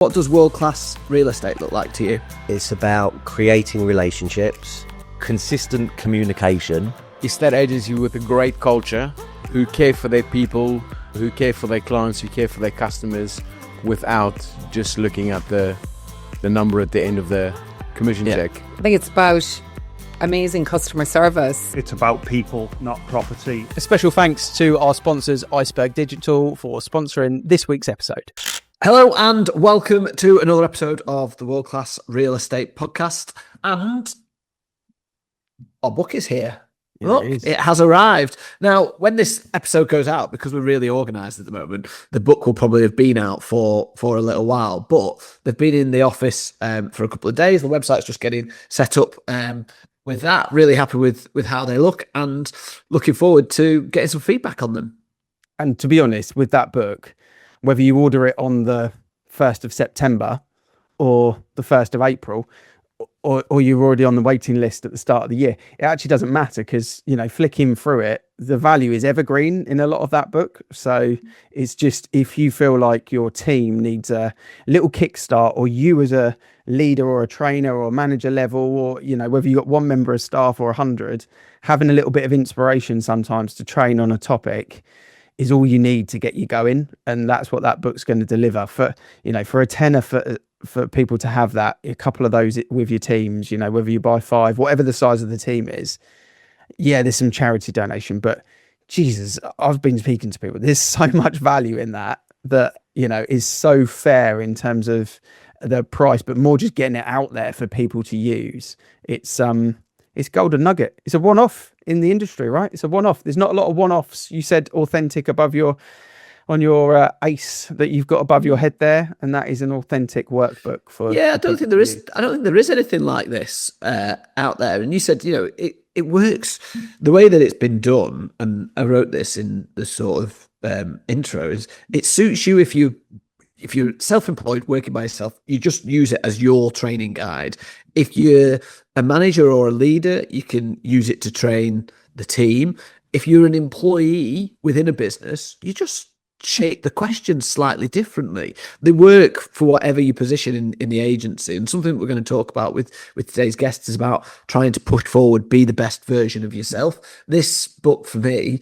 What does world-class real estate look like to you? It's about creating relationships, consistent communication. Estate agency with a great culture, who care for their people, who care for their clients, who care for their customers, without just looking at the number at the end of the commission check. I think it's about amazing customer service. It's about people, not property. A special thanks to our sponsors, Iceberg Digital, for sponsoring this week's episode. Hello and welcome to another episode of the World Class Real Estate Podcast. And our book is here. Look, it has arrived. Now, when this episode goes out, because we're really organised at the moment, the book will probably have been out for a little while, but they've been in the office for a couple of days. The website's just getting set up with that. Really happy with how they look and looking forward to getting some feedback on them. And to be honest, with that book, whether you order it on the 1st of September or the 1st of April, or you're already on the waiting list at the start of the year, it actually doesn't matter because, you know, flicking through it, the value is evergreen in a lot of that book. So it's just, if you feel like your team needs a little kickstart, or you as a leader or a trainer or manager level, or, you know, whether you got one member of staff or 100, having a little bit of inspiration sometimes to train on a topic is all you need to get you going. And that's what that book's going to deliver. For, you know, for a tenner for people to have that, a couple of those with your teams, you know, whether you buy 5, whatever the size of the team is. Yeah, there's some charity donation, but Jesus, I've been speaking to people. There's so much value in that, you know, is so fair in terms of the price, but more just getting it out there for people to use. It's golden nugget. It's a one-off in the industry, right? It's a one-off. There's not a lot of one-offs. You said authentic above on your ace that you've got above your head there, and that is an authentic workbook for. Yeah, I don't think there is anything like this out there. And you said, you know, it works the way that it's been done. And I wrote this in the sort of intro. Is it suits you if you're self-employed, working by yourself, you just use it as your training guide. If you're a manager or a leader, you can use it to train the team. If you're an employee within a business, you just shape the questions slightly differently. They work for whatever you position in the agency. And something we're going to talk about with today's guests is about trying to push forward, be the best version of yourself. This book for me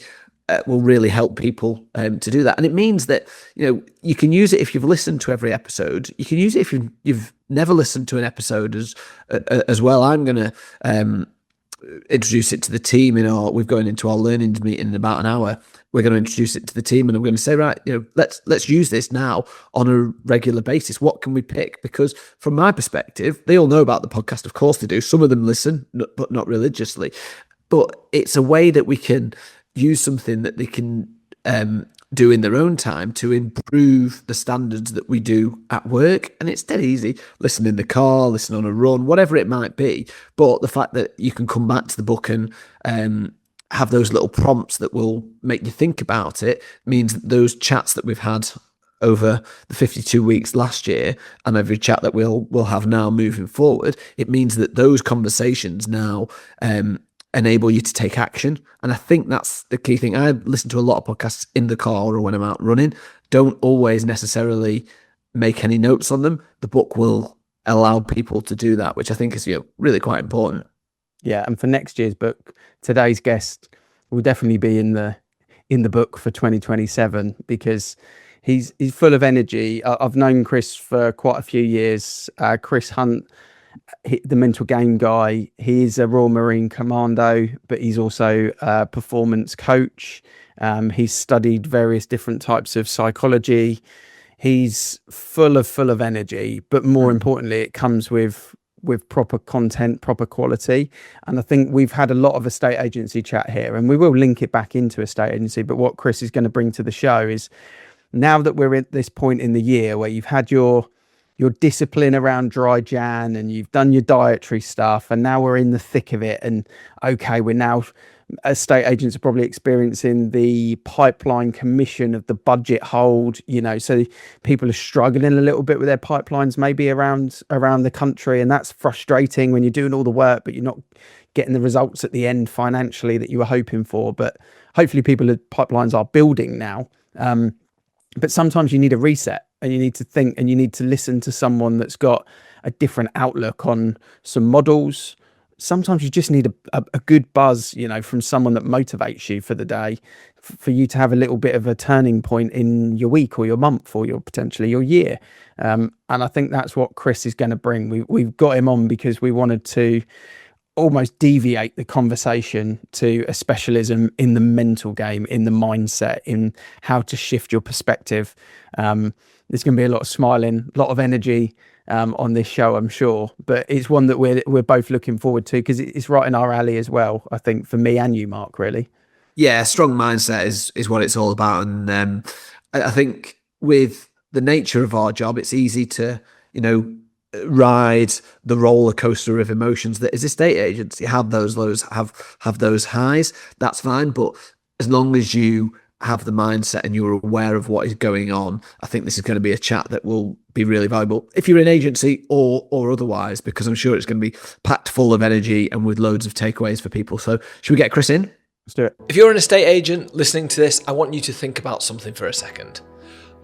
will really help people to do that. And it means that, you know, you can use it if you've listened to every episode. You can use it if you've never listened to an episode as well. I'm going to introduce it to the team we're going into our learnings meeting in about an hour. We're going to introduce it to the team and I'm going to say, right, you know, let's use this now on a regular basis. What can we pick? Because from my perspective, they all know about the podcast. Of course they do. Some of them listen, but not religiously. But it's a way that we can use something that they can do in their own time to improve the standards that we do at work. And it's dead easy. Listen in the car, listen on a run, whatever it might be. But the fact that you can come back to the book and have those little prompts that will make you think about it means that those chats that we've had over the 52 weeks last year and every chat that we'll have now moving forward, it means that those conversations now enable you to take action. And I think that's the key thing. I listen to a lot of podcasts in the car or when I'm out running, don't always necessarily make any notes on them. The book will allow people to do that, which I think is, you know, really quite important. Yeah, and for next year's book, today's guest will definitely be in the book for 2027 because he's full of energy. I've known Chris for quite a few years. Chris Hunt, the mental game guy. He is a Royal Marine Commando, but he's also a performance coach. He's studied various different types of psychology. He's full of energy, but more importantly, it comes with proper content, proper quality. And I think we've had a lot of estate agency chat here, and we will link it back into estate agency. But what Chris is going to bring to the show is, now that we're at this point in the year where you've had your discipline around dry Jan and you've done your dietary stuff, and now we're in the thick of it, and okay, we're now, estate agents are probably experiencing the pipeline commission of the budget hold, you know, so people are struggling a little bit with their pipelines maybe around the country, and that's frustrating when you're doing all the work but you're not getting the results at the end financially that you were hoping for. But hopefully pipelines are building now. But sometimes you need a reset. and you need to think, and you need to listen to someone that's got a different outlook on some models. Sometimes you just need a good buzz, from someone that motivates you for the day, for you to have a little bit of a turning point in your week or your month or potentially your year. And I think that's what Chris is going to bring. We've got him on because we wanted to almost deviate the conversation to a specialism in the mental game, in the mindset, in how to shift your perspective. There's going to be a lot of smiling, a lot of energy on this show, I'm sure, but it's one that we're both looking forward to because it's right in our alley as well, I think, for me and you, Mark, really. Yeah, strong mindset is what it's all about. And I think with the nature of our job, it's easy to, ride the roller coaster of emotions that is estate agents. You have those lows, have those highs. That's fine. But as long as you have the mindset and you're aware of what is going on, I think this is going to be a chat that will be really valuable if you're in agency or otherwise, because I'm sure it's going to be packed full of energy and with loads of takeaways for people. So should we get Chris in? Let's do it. If you're an estate agent listening to this, I want you to think about something for a second.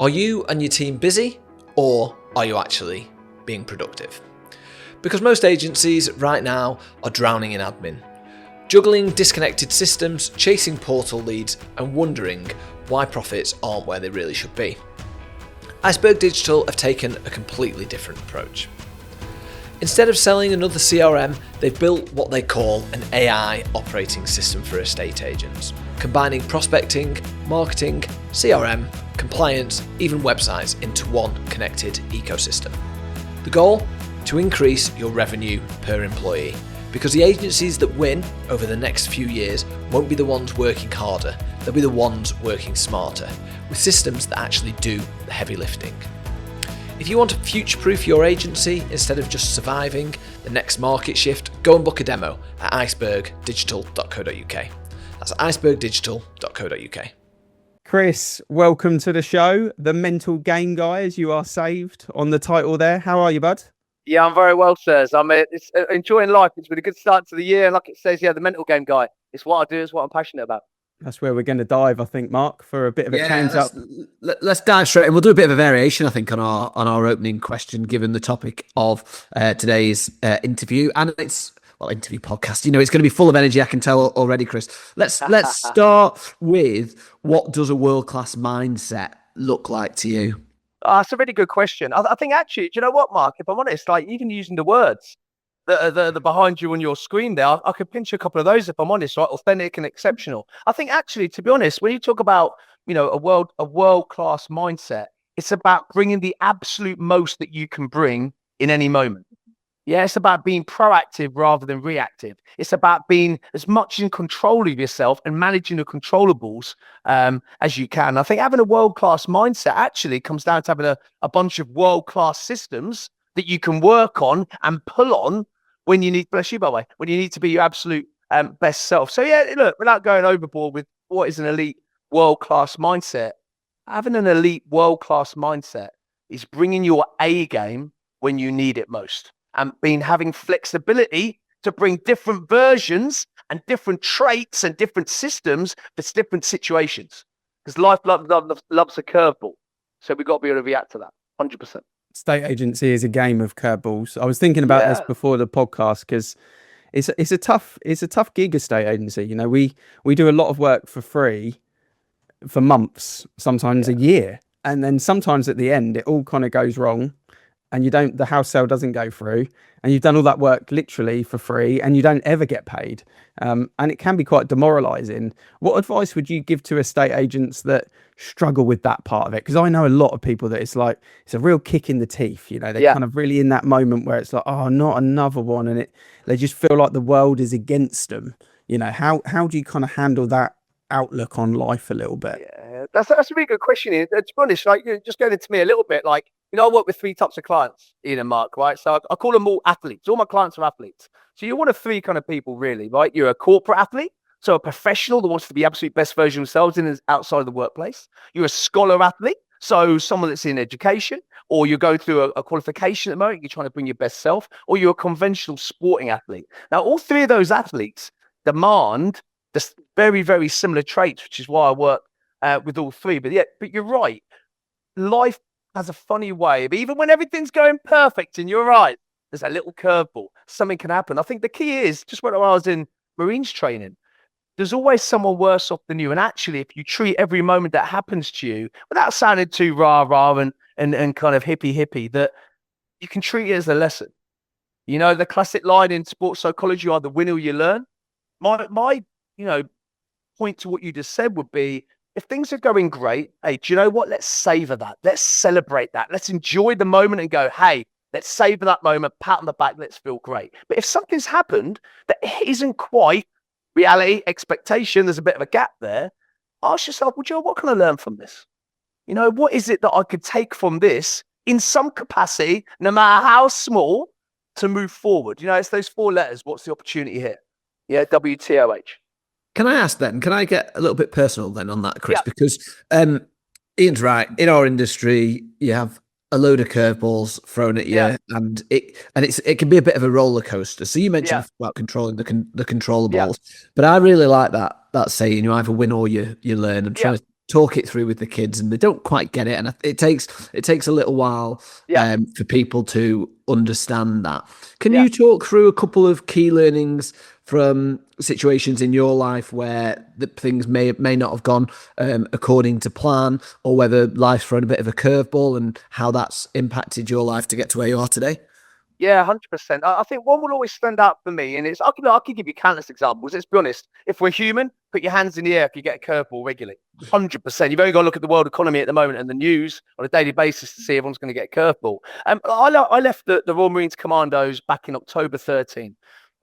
Are you and your team busy, or are you actually being productive? Because most agencies right now are drowning in admin, juggling disconnected systems, chasing portal leads, and wondering why profits aren't where they really should be. Iceberg Digital have taken a completely different approach. Instead of selling another CRM, they've built what they call an AI operating system for estate agents, combining prospecting, marketing, CRM, compliance, even websites into one connected ecosystem. The goal? To increase your revenue per employee, because the agencies that win over the next few years won't be the ones working harder, they'll be the ones working smarter, with systems that actually do the heavy lifting. If you want to future-proof your agency instead of just surviving the next market shift, go and book a demo at icebergdigital.co.uk. That's icebergdigital.co.uk. Chris, welcome to the show. The mental game guy, as you are saved on the title there. How are you, bud? Yeah, I'm very well, sirs. I'm enjoying life. It's been a good start to the year. And like it says, the mental game guy. It's what I do. It's what I'm passionate about. That's where we're going to dive, I think, Mark, for a bit of a change up. Let's dive straight in. We'll do a bit of a variation, I think, on our opening question, given the topic of today's interview. And it's, interview podcast. It's going to be full of energy, I can tell already, Chris. Let's start with, what does a world-class mindset look like to you? That's a really good question. I think actually, do you know what, Mark? If I'm honest, like even using the words that are behind you on your screen there, I could pinch a couple of those if I'm honest, right? Authentic and exceptional. I think actually, to be honest, when you talk about, a world-class mindset, it's about bringing the absolute most that you can bring in any moment. Yeah, it's about being proactive rather than reactive. It's about being as much in control of yourself and managing the controllables as you can. I think having a world-class mindset actually comes down to having a bunch of world-class systems that you can work on and pull on when you need, bless you, by the way, when you need to be your absolute best self. So yeah, look, without going overboard with what is an elite world-class mindset, having an elite world-class mindset is bringing your A game when you need it most. And having flexibility to bring different versions and different traits and different systems for different situations. Because life loves a curveball. So we've got to be able to react to that, 100%. State agency is a game of curveballs. I was thinking about this before the podcast because it's a tough gig, estate agency. We do a lot of work for free for months, sometimes a year. And then sometimes at the end, it all kind of goes wrong. And the house sale doesn't go through, and you've done all that work literally for free, and you don't ever get paid. And it can be quite demoralizing. What advice would you give to estate agents that struggle with that part of it? Because I know a lot of people that it's a real kick in the teeth. They're kind of really in that moment where it's like, oh, not another one, and they just feel like the world is against them. How do you kind of handle that outlook on life a little bit? Yeah, that's a really good question. To be honest, just going into me a little bit, I work with three types of clients, Ian and Mark, right? So I call them all athletes. All my clients are athletes. So you're one of three kind of people, really, right? You're a corporate athlete, so a professional that wants to be the absolute best version of themselves outside of the workplace. You're a scholar athlete, so someone that's in education, or you go through a qualification at the moment, you're trying to bring your best self, or you're a conventional sporting athlete. Now, all three of those athletes demand the very, very similar traits, which is why I work with all three. But you're right. Life has a funny way of, even when everything's going perfect in your eyes, there's a little curveball. Something can happen. I think the key is, just when I was in Marines training, there's always someone worse off than you. And actually, if you treat every moment that happens to you, without sounding too rah-rah and kind of hippie, that you can treat it as a lesson. You know, the classic line in sports psychology, you either win or you learn. My point to what you just said would be, if things are going great, hey, do you know what? Let's savor that. Let's celebrate that. Let's enjoy the moment and go, hey, let's savor that moment, pat on the back, let's feel great. But if something's happened that isn't quite reality, expectation, there's a bit of a gap there, ask yourself, well, Joe, what can I learn from this? You know, what is it that I could take from this in some capacity, no matter how small, to move forward? You know, it's those 4 letters. What's the opportunity here? Yeah, WTOH. Can I ask then, can I get a little bit personal then on that, Chris? Yeah. Because Ian's right. In our industry, you have a load of curveballs thrown at you, and it can be a bit of a roller coaster. So you mentioned about controlling the controllables, but I really like that saying, you either win or you learn, and try to talk it through with the kids, and they don't quite get it, and it takes a little while for people to understand that. Can you talk through a couple of key learnings from situations in your life where the things may not have gone according to plan, or whether life's thrown a bit of a curveball, and how that's impacted your life to get to where you are today? Yeah, 100%. I think one will always stand out for me, and it's, I can give you countless examples. Let's be honest. If we're human, put your hands in the air if you get a curveball regularly. 100%. You've only got to look at the world economy at the moment and the news on a daily basis to see everyone's going to get a curveball. I left the Royal Marines Commandos back in October 13.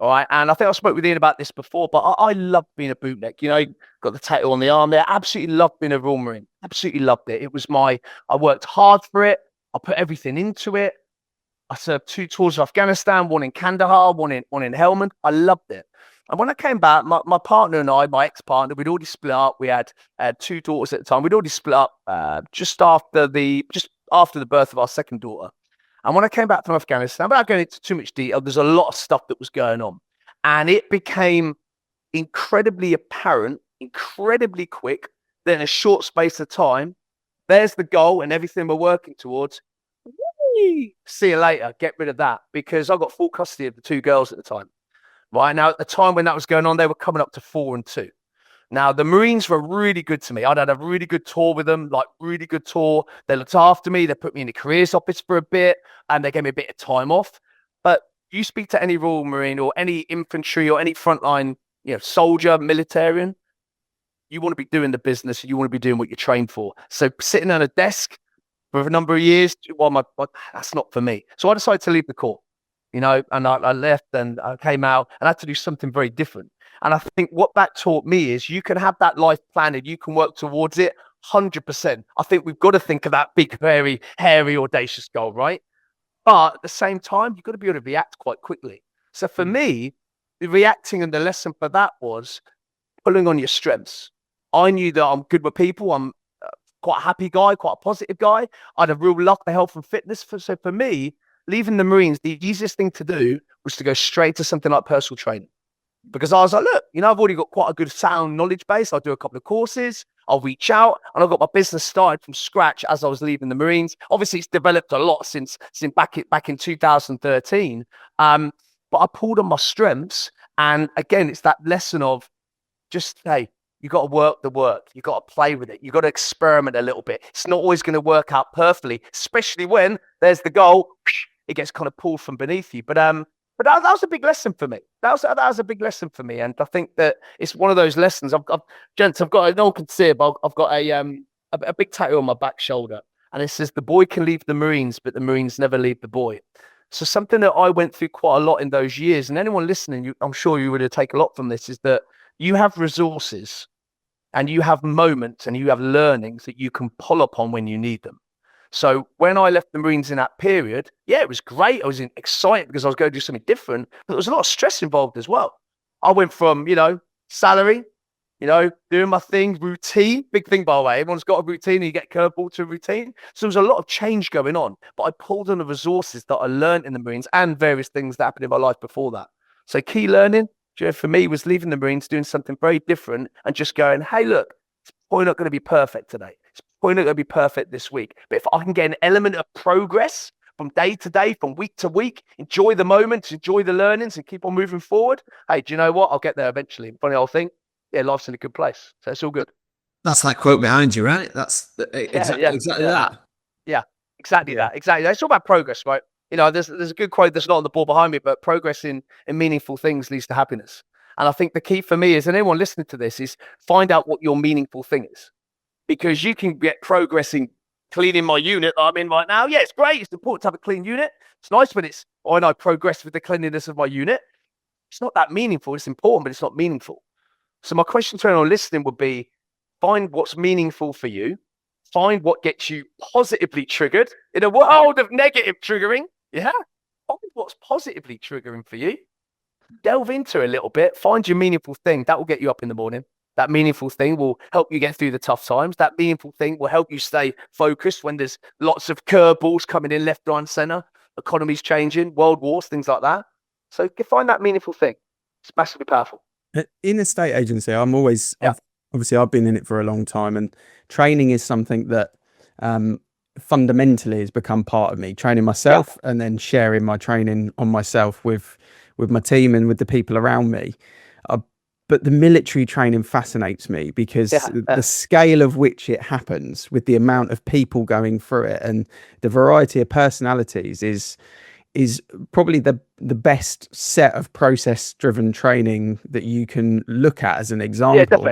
All right. And I think I spoke with Ian about this before, but I loved being a bootneck. You know, got the tattoo on the arm there. Absolutely loved being a Royal Marine. Absolutely loved it. It was I worked hard for it. I put everything into it. I served 2 tours of Afghanistan, one in Kandahar, one in Helmand. I loved it. And when I came back, my partner and I, my ex-partner, we'd already split up. We had 2 daughters at the time. We'd already split up just after the birth of our second daughter. And when I came back from Afghanistan, without going into too much detail, there's a lot of stuff that was going on. And it became incredibly apparent, incredibly quick, that in a short space of time, there's the goal and everything we're working towards. See you later. Get rid of that, because I got full custody of the 2 girls at the time. Right now, at the time when that was going on, they were coming up to 4 and 2. Now, the Marines were really good to me. I'd had a really good tour with them, like really good tour. They looked after me. They put me in the careers office for a bit, and they gave me a bit of time off. But you speak to any Royal Marine or any infantry or any frontline, soldier, militarian, you want to be doing the business, and you want to be doing what you're trained for. So sitting on a desk for a number of years, that's not for me. So I decided to leave the Corps, and I left, and I came out and I had to do something very different. And I think what that taught me is you can have that life plan and you can work towards it 100%. I think we've got to think of that big, very hairy, audacious goal, right? But at the same time, you've got to be able to react quite quickly. So for me, the reacting and the lesson for that was pulling on your strengths. I knew that I'm good with people. I'm quite a happy guy, quite a positive guy. I had a real love for health and fitness. So for me, leaving the Marines, the easiest thing to do was to go straight to something like personal training. Because I was like, look, I've already got quite a good sound knowledge base. I'll do a couple of courses. I'll reach out, and I got my business started from scratch as I was leaving the Marines. Obviously, it's developed a lot since back in 2013. But I pulled on my strengths, and again, it's that lesson of just, hey, you got to work the work. You got to play with it. You got to experiment a little bit. It's not always going to work out perfectly, especially when there's the goal. It gets kind of pulled from beneath you. But that was a big lesson for me. That was a big lesson for me, and I think that it's one of those lessons. Gents, I've got, no one can see it, but I've got a big tattoo on my back shoulder, and it says, "The boy can leave the Marines, but the Marines never leave the boy." So something that I went through quite a lot in those years, and anyone listening, I'm sure you would have taken a lot from this, is that you have resources, and you have moments, and you have learnings that you can pull upon when you need them. So when I left the Marines in that period, it was great. I was excited because I was going to do something different, but there was a lot of stress involved as well. I went from, salary, doing my thing, routine, big thing, by the way. Everyone's got a routine and you get curveball to a routine. So there was a lot of change going on, but I pulled on the resources that I learned in the Marines and various things that happened in my life before that. So key learning, for me, was leaving the Marines, doing something very different and just going, hey, look, it's probably not going to be perfect today. It's probably not going to be perfect this week. But if I can get an element of progress from day to day, from week to week, enjoy the moments, enjoy the learnings, and keep on moving forward, hey, do you know what? I'll get there eventually. Funny old thing. Yeah, life's in a good place. So it's all good. That's that quote behind you, right? That's exactly that. Yeah, exactly that. Exactly. It's all about progress, right? You know, there's a good quote that's not on the board behind me, but progress in meaningful things leads to happiness. And I think the key for me is, and anyone listening to this, is find out what your meaningful thing is. Because you can get progress in cleaning my unit that I'm in right now. Yeah, it's great. It's important to have a clean unit. It's nice when I know I progress with the cleanliness of my unit. It's not that meaningful. It's important, but it's not meaningful. So my question to anyone listening would be, find what's meaningful for you. Find what gets you positively triggered in a world of negative triggering. Yeah. Find what's positively triggering for you. Delve into it a little bit. Find your meaningful thing. That will get you up in the morning. That meaningful thing will help you get through the tough times. That meaningful thing will help you stay focused when there's lots of curveballs coming in left, right, and center. Economies changing, world wars, things like that. So find that meaningful thing. It's massively powerful. In estate agency, I'm always, obviously I've been in it for a long time, and training is something that fundamentally has become part of me, training myself and then sharing my training on myself with my team and with the people around me. But the military training fascinates me because the scale of which it happens, with the amount of people going through it and the variety of personalities, is probably the best set of process driven training that you can look at as an example.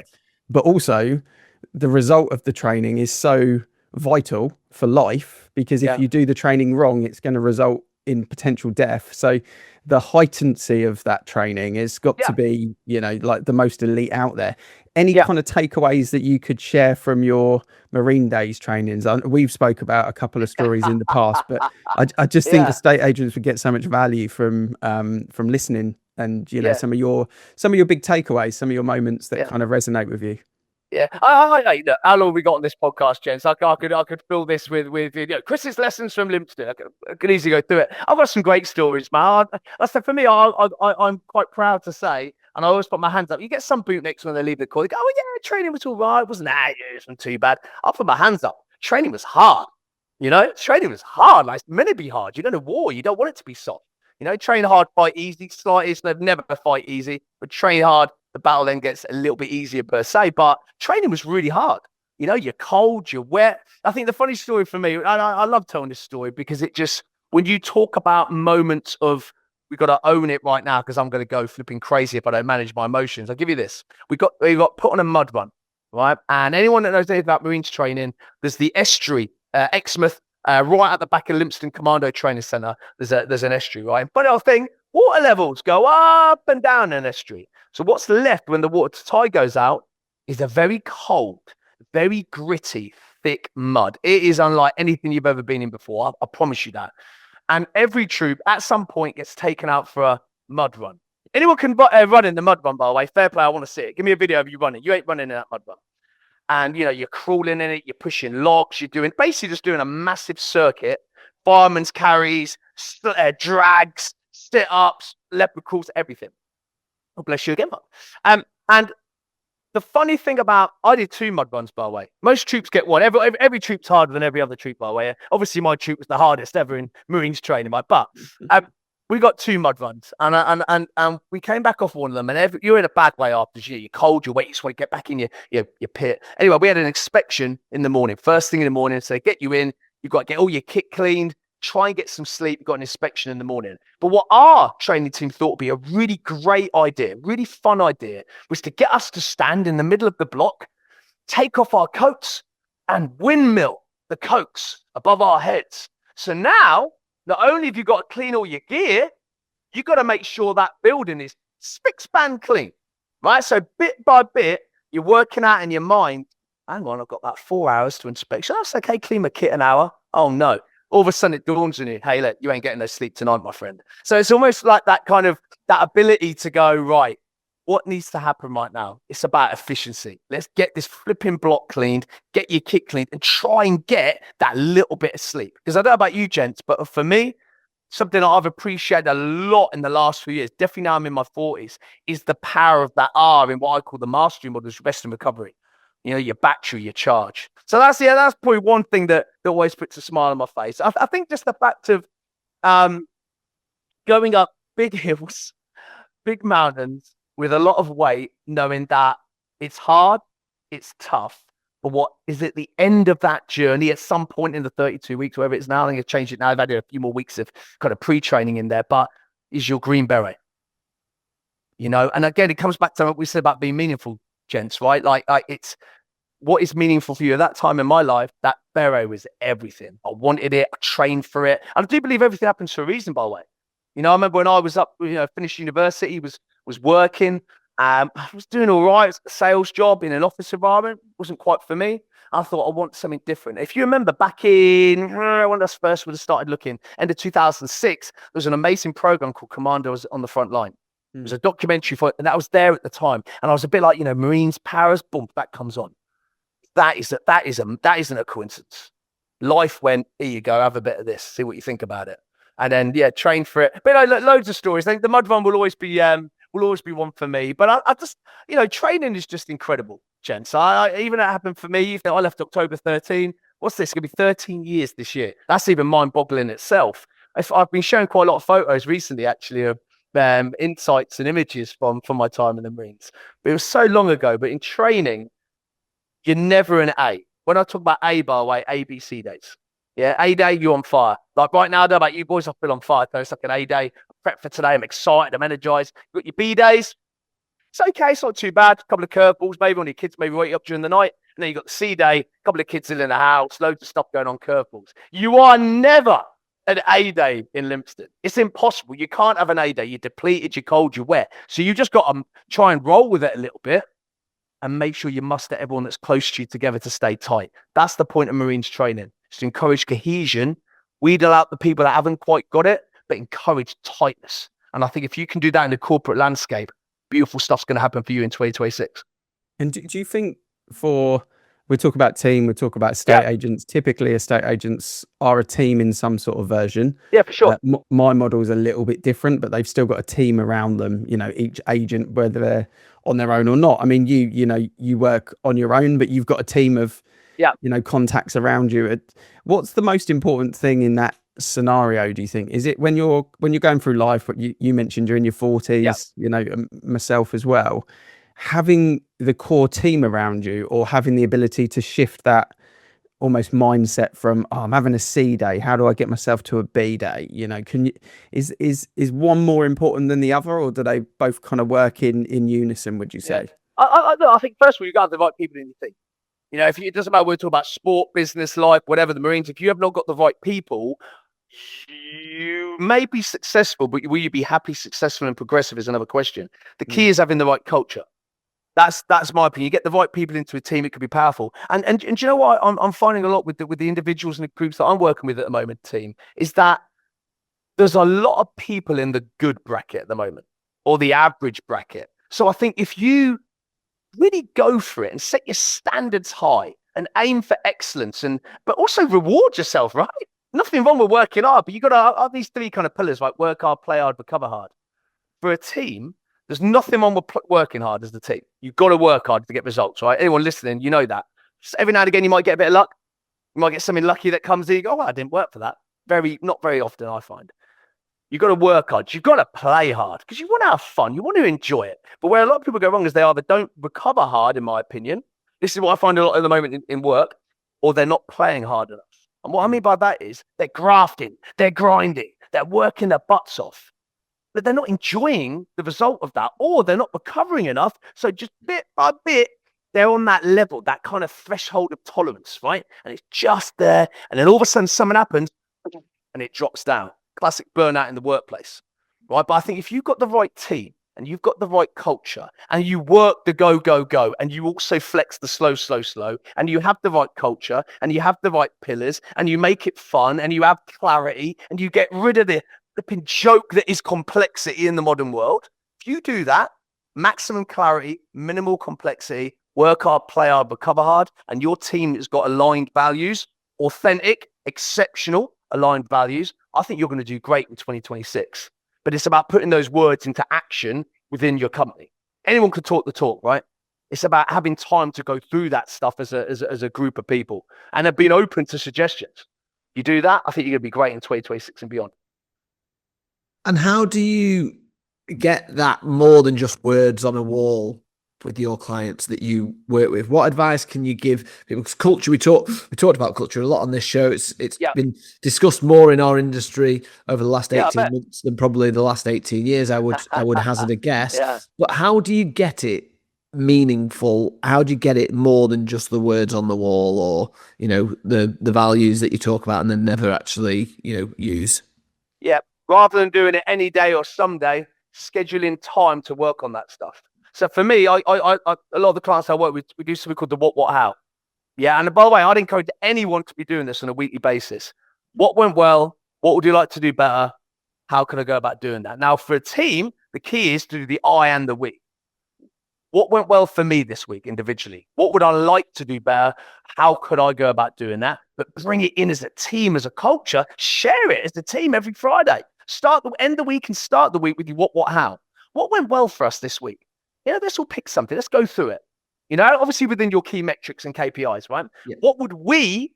But also the result of the training is so vital for life, because if you do the training wrong, it's going to result in potential death. So the heightency of that training has got to be, you know, like the most elite out there. Any kind of takeaways that you could share from your Marine Days trainings? We've spoke about a couple of stories in the past, but I just think estate agents would get so much value from listening, and you know, some of your big takeaways, some of your moments that kind of resonate with you. Yeah, I how long have we got on this podcast, gents? I could fill this with you know, Chris's lessons from Limpston. I could easily go through it. I've got some great stories, man. For me, I'm quite proud to say, and I always put my hands up. You get some bootnicks when they leave the call. They go, "Oh yeah, training was all right. Wasn't that? It wasn't too bad." I'll put my hands up. Training was hard. You know, training was hard. Like, it's meant to be hard. You go to war. You don't want it to be soft. You know, train hard, fight easy. Slightest, they've never fight easy, but train hard. The battle then gets a little bit easier per se, but training was really hard. You know, you're cold, you're wet. I think the funny story for me, and I love telling this story because it just, when you talk about moments of, we got to own it right now because I'm going to go flipping crazy if I don't manage my emotions. I'll give you this. We got put on a mud run, right? And anyone that knows anything about Marines training, there's the estuary, Exmouth, right at the back of Limpston Commando Training Centre. There's an estuary, right? And funny old thing, water levels go up and down an estuary. So what's left when the water tide goes out is a very cold, very gritty, thick mud. It is unlike anything you've ever been in before. I promise you that. And every troop at some point gets taken out for a mud run. Anyone can run in the mud run, by the way. Fair play, I want to see it. Give me a video of you running. You ain't running in that mud run. And, you know, you're crawling in it, you're pushing logs, you're basically just doing a massive circuit. Fireman's carries, drags, sit-ups, leopard crawls, everything. Oh, bless you again, Mark. And the funny thing about, I did 2 mud runs, by the way. Most troops get 1. Every troop's harder than every other troop, by the way. Obviously, my troop was the hardest ever in Marines training, but we got 2 mud runs, and we came back off one of them, and you're in a bad way after you're cold, you're wet, you just want to get back in your pit. Anyway, we had an inspection in the morning, first thing in the morning, so they get you in, you've got to get all your kit cleaned, try and get some sleep. You've got an inspection in the morning. But what our training team thought would be a really great idea, really fun idea, was to get us to stand in the middle of the block, take off our coats, and windmill the coats above our heads. So now, not only have you got to clean all your gear, you've got to make sure that building is spick-span clean, right? So bit by bit, you're working out in your mind, hang on, I've got about 4 hours to inspect. So that's okay, clean my kit an hour. Oh no. All of a sudden it dawns on you, hey, look, you ain't getting no sleep tonight, my friend. So it's almost like that kind of, that ability to go, right, what needs to happen right now? It's about efficiency. Let's get this flipping block cleaned, get your kit cleaned, and try and get that little bit of sleep. Because I don't know about you, gents, but for me, something that I've appreciated a lot in the last few years, definitely now I'm in my 40s, is the power of that R in what I call the mastery models, rest and recovery. You know, your battery, your charge. So that's probably one thing that always puts a smile on my face. I think just the fact of going up big hills, big mountains with a lot of weight, knowing that it's hard, it's tough, but what is at the end of that journey at some point in the 32 weeks, wherever it is now, I think they've changed it now. I've added a few more weeks of kind of pre-training in there, but is your green beret. You know, and again, it comes back to what we said about being meaningful, gents, right? Like it's what is meaningful for you at that time in my life. That beret was everything. I wanted it. I trained for it. And I do believe everything happens for a reason, by the way. You know, I remember when I was up, finished university, was working. I was doing all right. It was a sales job in an office environment. Wasn't quite for me. I thought I want something different. If you remember back in, when I first would have started looking, end of 2006, there was an amazing program called Commandos on the Front Line. It was a documentary and that was there at the time. And I was a bit like, Marines, Paris, boom, that comes on. That isn't a coincidence. Life went, here you go, have a bit of this, see what you think about it. And then, train for it. But loads of stories. I think the mud run will always be one for me. But I just, training is just incredible, gents. Even that happened for me. I left October 13. What's this? It's going to be 13 years this year. That's even mind-boggling itself. I've been showing quite a lot of photos recently, actually, of insights and images from my time in the Marines. But it was so long ago. But in training, you're never an A. When I talk about A, by the way, ABC days. Yeah, A day, you're on fire. Like right now, I don't know about you boys, I feel on fire. So it's like an A day. I'm prepped for today. I'm excited. I'm energized. You've got your B days. It's okay. It's not too bad. A couple of curveballs, maybe one of your kids maybe wake you up during the night. And then you've got the C day. A couple of kids still in the house. Loads of stuff going on, curveballs. You are never an A day in Limpston. It's impossible. You can't have an A day. You're depleted, you're cold, you're wet. So you just got to try and roll with it a little bit and make sure you muster everyone that's close to you together to stay tight. That's the point of Marines training. It's to encourage cohesion, wheedle out the people that haven't quite got it, but encourage tightness. And I think if you can do that in the corporate landscape, beautiful stuff's going to happen for you in 2026. And do you think we talk about team, we talk about estate agents. Typically, estate agents are a team in some sort of version. Yeah, for sure. My model is a little bit different, but they've still got a team around them. Each agent, whether they're on their own or not. I mean, you work on your own, but you've got a team of contacts around you. What's the most important thing in that scenario, do you think? Is it when you're going through life, what you mentioned you're in your 40s, myself as well, having the core team around you, or having the ability to shift that almost mindset from, I'm having a C day, how do I get myself to a B day? Is one more important than the other, or do they both kind of work in unison, would you say? I think first of all, you got to have the right people in your team. If it doesn't matter, we're talking about sport, business, life, whatever, the Marines, if you have not got the right people, you may be successful, but will you be happy, successful, and progressive is another question. The key is having the right culture. That's my opinion. You get the right people into a team, it could be powerful. And do you know what I'm finding a lot with the individuals and the groups that I'm working with at the moment, team, is that there's a lot of people in the good bracket at the moment, or the average bracket. So I think if you really go for it and set your standards high and aim for excellence, but also reward yourself, right? Nothing wrong with working hard, but you got to have these three kind of pillars, like work hard, play hard, recover hard. For a team, there's nothing wrong with working hard as the team. You've got to work hard to get results, right? Anyone listening, you know that. Just every now and again, you might get a bit of luck. You might get something lucky that comes in. You go, oh, I didn't work for that. Not very often, I find. You've got to work hard. You've got to play hard because you want to have fun. You want to enjoy it. But where a lot of people go wrong is they either don't recover hard, in my opinion. This is what I find a lot at the moment in work, or they're not playing hard enough. And what I mean by that is they're grafting, they're grinding, they're working their butts off. But they're not enjoying the result of that, or they're not recovering enough. So just bit by bit, they're on that level, that kind of threshold of tolerance, right? And it's just there. And then all of a sudden something happens and it drops down. Classic burnout in the workplace, right? But I think if you've got the right team and you've got the right culture and you work the go, and you also flex the slow, and you have the right culture and you have the right pillars and you make it fun and you have clarity and you get rid of the flipping joke that is complexity in the modern world. If you do that, maximum clarity, minimal complexity, work hard, play hard, recover hard, and your team has got aligned values, authentic, exceptional, aligned values, I think you're going to do great in 2026. But it's about putting those words into action within your company. Anyone can talk the talk, right? It's about having time to go through that stuff as a group of people and have been open to suggestions. You do that, I think you're going to be great in 2026 and beyond. And how do you get that more than just words on a wall with your clients that you work with? What advice can you give people? Because culture, we talked about culture a lot on this show. It's been discussed more in our industry over the last 18 months than probably the last 18 years. I would hazard a guess. Yeah. But how do you get it meaningful? How do you get it more than just the words on the wall, or the values that you talk about and then never actually use? Yeah. Rather than doing it any day or someday, scheduling time to work on that stuff. So for me, I a lot of the clients I work with, we do something called the what, how. Yeah, and by the way, I'd encourage anyone to be doing this on a weekly basis. What went well? What would you like to do better? How can I go about doing that? Now, for a team, the key is to do the I and the we. What went well for me this week individually? What would I like to do better? How could I go about doing that? But bring it in as a team, as a culture. Share it as a team every Friday. End the week and start the week with you what, how. What went well for us this week? Let's all pick something. Let's go through it. Obviously within your key metrics and KPIs, right? Yeah. What would we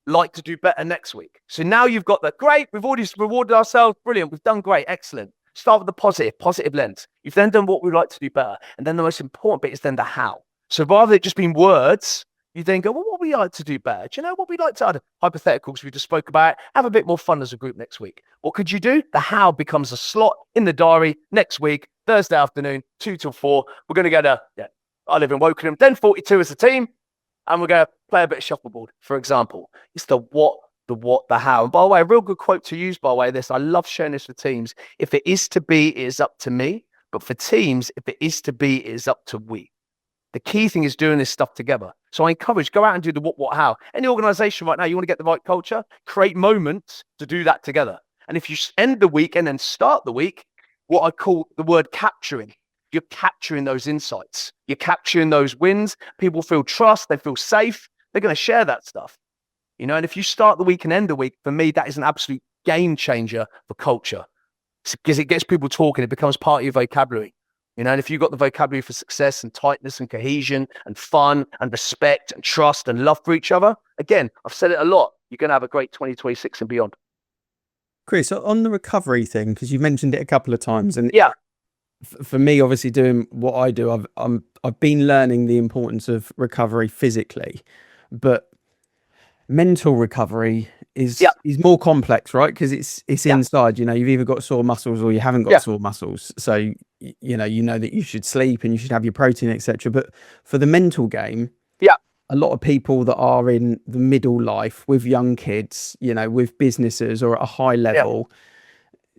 like to do better next week? So now you've got the great. We've already rewarded ourselves. Brilliant. We've done great. Excellent. Start with the positive lens. You've then done what we'd like to do better. And then the most important bit is then the how. So rather than it just being words, you then go, well, what would we like to do better? Do you know what we'd like to add? Hypotheticals we just spoke about. Have a bit more fun as a group next week. What could you do? The how becomes a slot in the diary next week, Thursday afternoon, 2 till 4. We're going to go to, I live in Wokingham, Den 42 as a team. And we're going to play a bit of shuffleboard, for example. It's the what, the how. And by the way, a real good quote to use, by the way, this, I love sharing this with teams. If it is to be, it is up to me. But for teams, if it is to be, it is up to we. The key thing is doing this stuff together. So I encourage, go out and do the what, how. Any organization right now, you want to get the right culture, create moments to do that together. And if you end the week and then start the week, what I call the word capturing, you're capturing those insights. You're capturing those wins. People feel trust. They feel safe. They're going to share that stuff. And if you start the week and end the week, for me, that is an absolute game changer for culture. Because it gets people talking. It becomes part of your vocabulary. And if you've got the vocabulary for success and tightness and cohesion and fun and respect and trust and love for each other, again, I've said it a lot, you're going to have a great 2026 and beyond. Chris, on the recovery thing, because you mentioned it a couple of times, and yeah, for me, obviously doing what I do, I've been learning the importance of recovery physically, but mental recovery is more complex, right? Because it's inside. You've either got sore muscles or you haven't got sore muscles. So you know that you should sleep and you should have your protein, etc. But for the mental game, a lot of people that are in the middle life with young kids, with businesses or at a high level,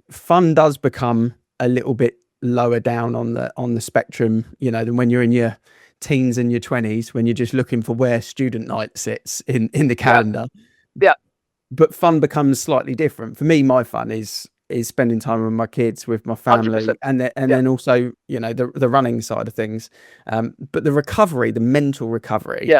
fun does become a little bit lower down on the spectrum, than when you're in your teens and your 20s, when you're just looking for where student night sits in the calendar. But fun becomes slightly different. For me, my fun is spending time with my kids, with my family, 100%. and then also, the running side of things. But the recovery, the mental recovery,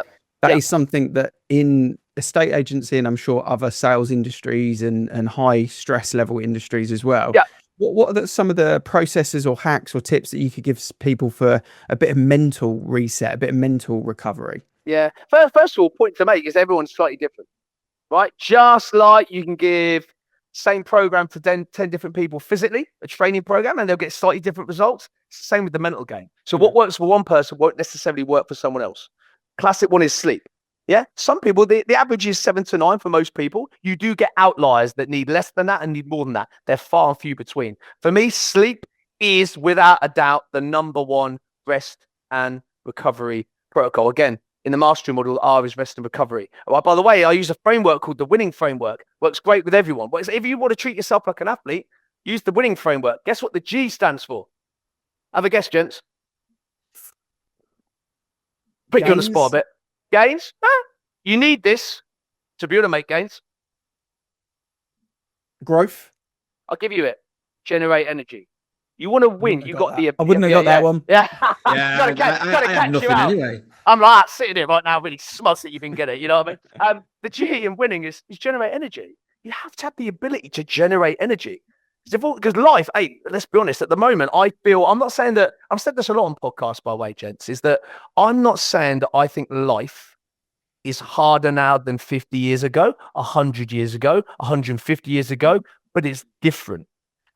that is something that in estate agency, and I'm sure other sales industries and high stress level industries as well. What are some of the processes or hacks or tips that you could give people for a bit of mental reset, a bit of mental recovery? Yeah. First of all, point to make is everyone's slightly different, right? Just like you can give same program for 10 different people physically, a training program, and they'll get slightly different results. It's the same with the mental game. So what works for one person won't necessarily work for someone else. Classic one is sleep. Yeah. Some people, the average is 7 to 9 for most people. You do get outliers that need less than that and need more than that. They're far and few between. For me, sleep is without a doubt the number one rest and recovery protocol. Again, in the mastery model, R is rest and recovery. Oh, by the way, I use a framework called the winning framework. Works great with everyone. But if you want to treat yourself like an athlete, use the winning framework. Guess what the G stands for? Have a guess, gents. Put you on the spot a bit. Gains? You need this to be able to make gains. Growth. I'll give you it. Generate energy. You want to win. You got the. I wouldn't have got that one. Yeah. I have nothing anyway. I'm like sitting here right now, really smug that you didn't get it. You know what I mean? The G in winning is generate energy. You have to have the ability to generate energy. Because life, hey, let's be honest, at the moment, I feel, I'm not saying that, I've said this a lot on podcasts, by the way, gents, is that I'm not saying that I think life is harder now than 50 years ago, 100 years ago, 150 years ago, but it's different.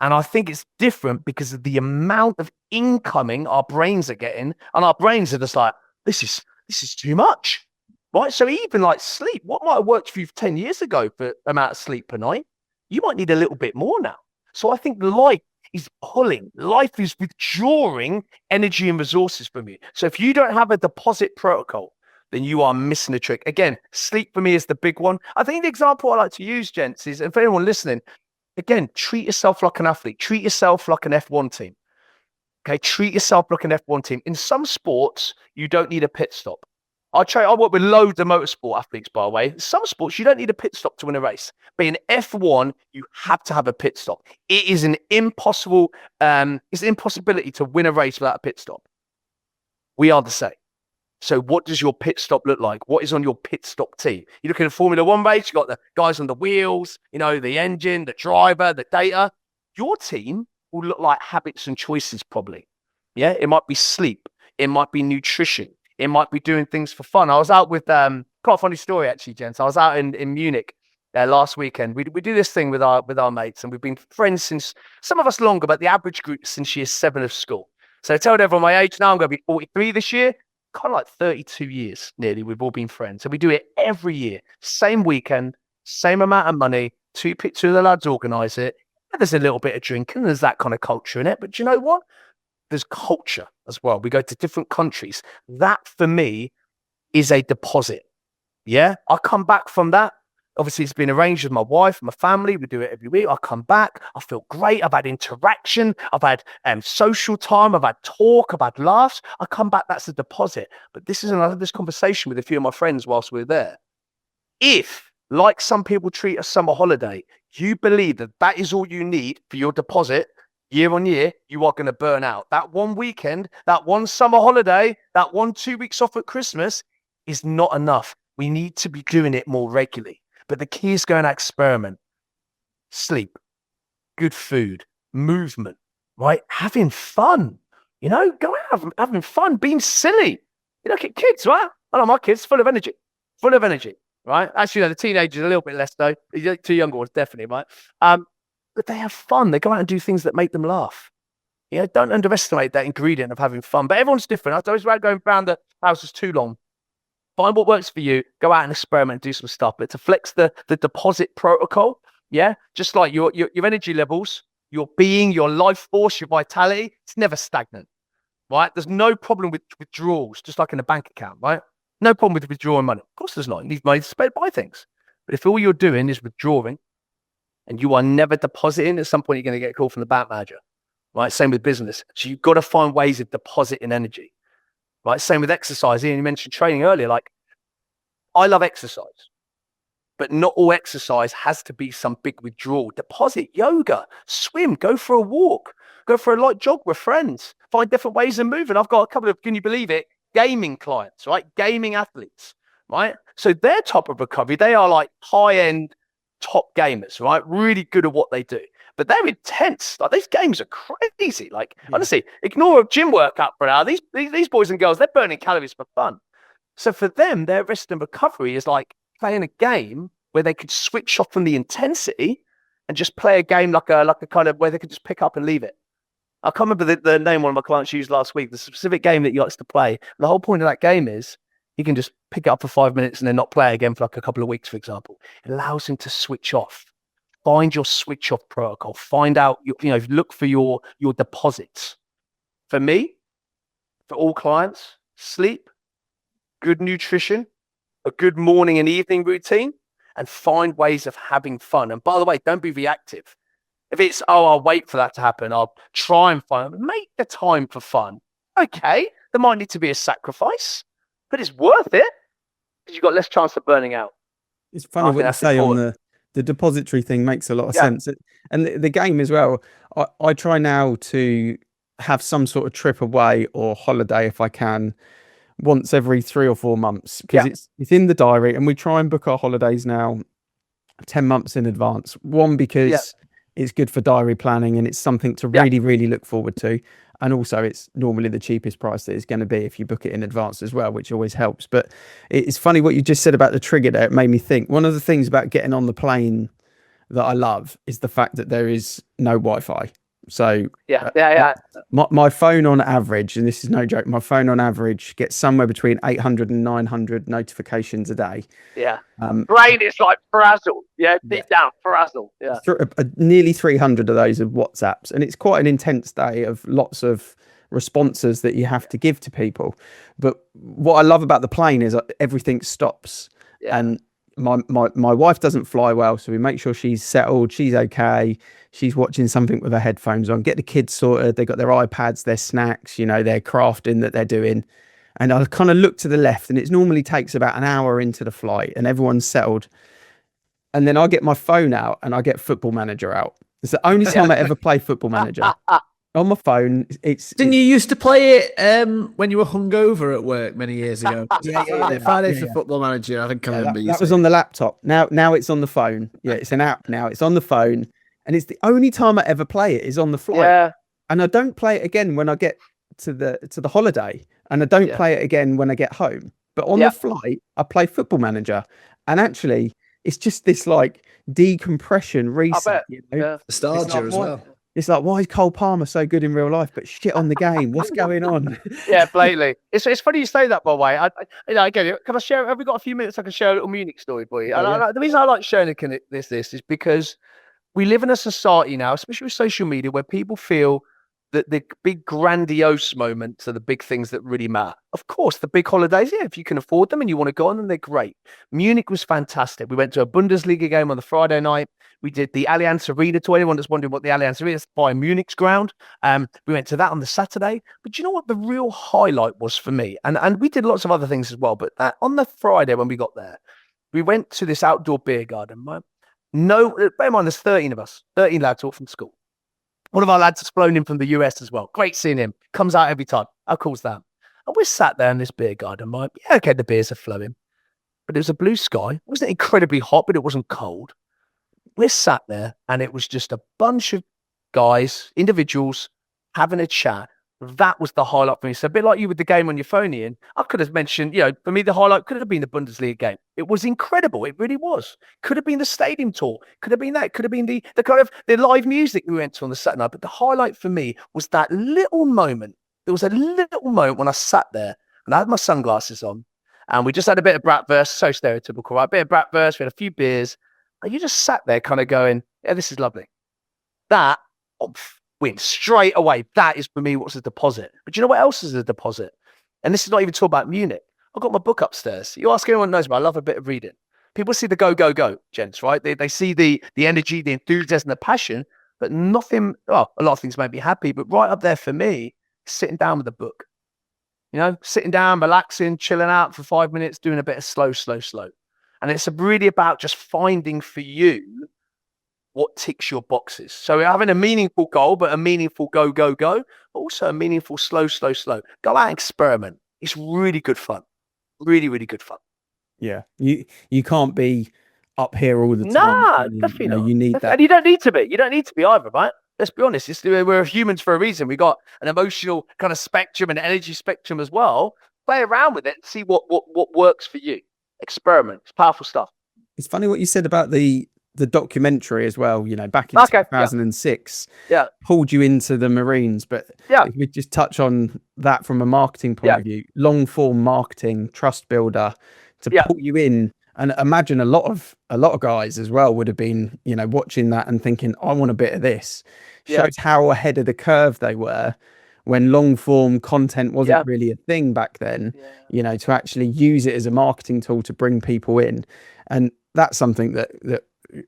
And I think it's different because of the amount of incoming our brains are getting, and our brains are just like, this is too much, right? So even like sleep, what might have worked for you 10 years ago for amount of sleep per night, you might need a little bit more now. So I think life is withdrawing energy and resources from you. So if you don't have a deposit protocol, then you are missing a trick. Again, sleep for me is the big one. I think the example I like to use, gents, is, and for anyone listening, again, treat yourself like an athlete. Treat yourself like an F1 team. Okay, treat yourself like an F1 team. In some sports, you don't need a pit stop. I work with loads of motorsport athletes, by the way. In some sports, you don't need a pit stop to win a race. But in F1, you have to have a pit stop. It is an impossible, it's an impossibility to win a race without a pit stop. We are the same. So what does your pit stop look like? What is on your pit stop team? You're looking at a Formula One race, you've got the guys on the wheels, the engine, the driver, the data. Your team will look like habits and choices probably. Yeah, it might be sleep. It might be nutrition. It might be doing things for fun. I was out with, quite a funny story actually, gents. I was out in Munich last weekend. We do this thing with our mates, and we've been friends since, some of us longer, but the average group since year 7 of school. So I told everyone my age now, I'm going to be 43 this year. Kind of like 32 years nearly, we've all been friends. So we do it every year, same weekend, same amount of money, two of the lads organise it. And there's a little bit of drinking, there's that kind of culture in it. But do you know what? There's culture as well. We go to different countries. That for me is a deposit. Yeah. I come back from that. Obviously, it's been arranged with my wife, my family. We do it every week. I come back. I feel great. I've had interaction. I've had social time. I've had talk. I've had laughs. I come back. That's a deposit. But this is another this conversation with a few of my friends whilst we're there. If, like some people treat a summer holiday, you believe that that is all you need for your deposit year on year, you are going to burn out. That one weekend, that one summer holiday, that 2 weeks off at Christmas is not enough. We need to be doing it more regularly. But the key is going to experiment. Sleep, good food, movement, right? Having fun, go out, having fun, being silly. You look at kids, right? I know my kids, full of energy, right? Actually, the teenagers a little bit less though. The two younger ones, definitely, right? But they have fun. They go out and do things that make them laugh. Don't underestimate that ingredient of having fun. But everyone's different. I don't always going around the houses too long. Find what works for you. Go out and experiment and do some stuff. But to flex the deposit protocol, just like your energy levels, your being, your life force, your vitality, it's never stagnant, right? There's no problem with withdrawals, just like in a bank account, right? No problem with withdrawing money. Of course there's not. You need money to buy things. But if all you're doing is withdrawing and you are never depositing, at some point you're going to get a call from the bank manager, right? Same with business. So you've got to find ways of depositing energy. Right, same with exercise. Ian, you mentioned training earlier. Like, I love exercise, but not all exercise has to be some big withdrawal. Deposit yoga, swim, go for a walk, go for a light jog with friends, find different ways of moving. I've got a couple of, can you believe it, gaming clients, right? Gaming athletes, right? So their type of recovery, they are like high-end top gamers, right? Really good at what they do. But they're intense. Like, these games are crazy. Like, honestly, ignore a gym workout for an hour. These boys and girls, they're burning calories for fun. So for them, their rest and recovery is like playing a game where they could switch off from the intensity and just play a game like a kind of where they could just pick up and leave it. I can't remember the name one of my clients used last week, the specific game that he likes to play. The whole point of that game is he can just pick it up for 5 minutes and then not play again for like a couple of weeks, for example. It allows him to switch off. Find your switch off protocol. Find out, look for your deposits. For me, for all clients, sleep, good nutrition, a good morning and evening routine, and find ways of having fun. And by the way, don't be reactive. If it's, I'll wait for that to happen, I'll try and make the time for fun. Okay, there might need to be a sacrifice, but it's worth it because you've got less chance of burning out. It's funny what you say on the depository thing makes a lot of sense. And the game as well, I try now to have some sort of trip away or holiday if I can once every 3 or 4 months, because it's in the diary, and we try and book our holidays now 10 months in advance. One, because it's good for diary planning, and it's something to really, really look forward to. And also, it's normally the cheapest price that it's going to be if you book it in advance as well, which always helps. But it's funny what you just said about the trigger there. It made me think. One of the things about getting on the plane that I love is the fact that there is no Wi-Fi. So my phone on average, and this is no joke, my phone on average gets somewhere between 800 and 900 notifications a day. Brain is like frazzled. Deep down frazzled. Nearly 300 of those are WhatsApps, and it's quite an intense day of lots of responses that you have to give to people. But what I love about the plane is everything stops, and my wife doesn't fly well, so we make sure she's settled, she's okay, she's watching something with her headphones on, get the kids sorted, they've got their iPads, their snacks, their crafting that they're doing, and I kind of look to the left, and it normally takes about an hour into the flight and everyone's settled, and then I get my phone out and I get Football Manager out. It's the only time I ever play Football Manager on my phone. Didn't you used to play it when you were hungover at work many years ago? Friday for Football Manager. I think I remember that was on the laptop. Now it's on the phone. It's an app now. It's on the phone, and it's the only time I ever play it is on the flight. And I don't play it again when I get to the holiday, and I don't play it again when I get home. But on the flight, I play Football Manager, and actually, it's just this like decompression reset. Nostalgia as well. It's like, why is Cole Palmer so good in real life, but shit on the game? What's going on? Blatantly. It's funny you say that, by the way. I get it. Can I share? Have we got a few minutes? I can share a little Munich story for you. The reason I like sharing this is because we live in a society now, especially with social media, where people feel that the big grandiose moments are the big things that really matter. Of course, the big holidays, if you can afford them and you want to go on them, they're great. Munich was fantastic. We went to a Bundesliga game on the Friday night. We did the Allianz Arena. To anyone that's wondering what the Allianz Arena is, Bayern Munich's ground. We went to that on the Saturday. But do you know what the real highlight was for me? And we did lots of other things as well. But on the Friday when we got there, we went to this outdoor beer garden. Bear in mind, there's 13 of us, 13 lads all from school. One of our lads has flown in from the US as well. Great seeing him. Comes out every time. How cool's that? And we're sat there in this beer garden. The beers are flowing. But it was a blue sky. It wasn't incredibly hot, but it wasn't cold. We're sat there, and it was just a bunch of guys, individuals, having a chat. That was the highlight for me. So a bit like you with the game on your phone, Ian, I could have mentioned, for me, the highlight could have been the Bundesliga game. It was incredible. It really was. Could have been the stadium tour. Could have been that. Could have been the kind of the live music we went to on the Saturday night. But the highlight for me was that little moment. There was a little moment when I sat there and I had my sunglasses on, and we just had a bit of bratwurst, so stereotypical, right? A bit of bratwurst, we had a few beers, and you just sat there kind of going, yeah, this is lovely. That win straight away. That is for me what's a deposit. But do you know what else is a deposit? And this is not even talk about Munich. I've got my book upstairs. You ask anyone who knows me, I love a bit of reading. People see the go, go, go, gents, right? They see the energy, the enthusiasm, the passion, but nothing, a lot of things make me happy, but right up there for me, sitting down with a book. Sitting down, relaxing, chilling out for 5 minutes, doing a bit of slow. And it's really about just finding for you what ticks your boxes. So we're having a meaningful goal, but a meaningful go, go, go, but also a meaningful slow. Go out and experiment. It's really good fun. Really, really good fun. Yeah. You can't be up here all the time. Nah, definitely not. You need that. And you don't need to be. You don't need to be either, right? Let's be honest. We're humans for a reason. We got an emotional kind of spectrum and energy spectrum as well. Play around with it and see what works for you. Experiment. It's powerful stuff. It's funny what you said about the documentary as well, back in 2006, pulled you into the Marines. But if we just touch on that from a marketing point of view, long form marketing, trust builder, to pull you in. And imagine a lot of guys as well would have been, watching that and thinking, I want a bit of this. Shows how ahead of the curve they were when long form content wasn't really a thing back then, to actually use it as a marketing tool to bring people in. And that's something that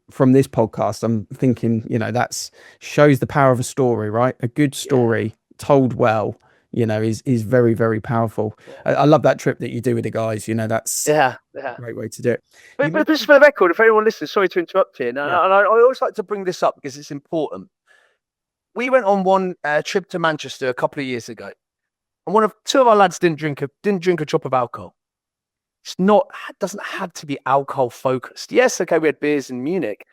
from this podcast, I'm thinking, that's shows the power of a story, right? A good story told well, is very, very powerful. I love that trip that you do with the guys, that's a great way to do it. But just for the record, if anyone listens, sorry to interrupt here. And I always like to bring this up because it's important. We went on one trip to Manchester a couple of years ago, and two of our lads didn't drink a drop of alcohol. Doesn't have to be alcohol focused. Yes, okay, we had beers in Munich,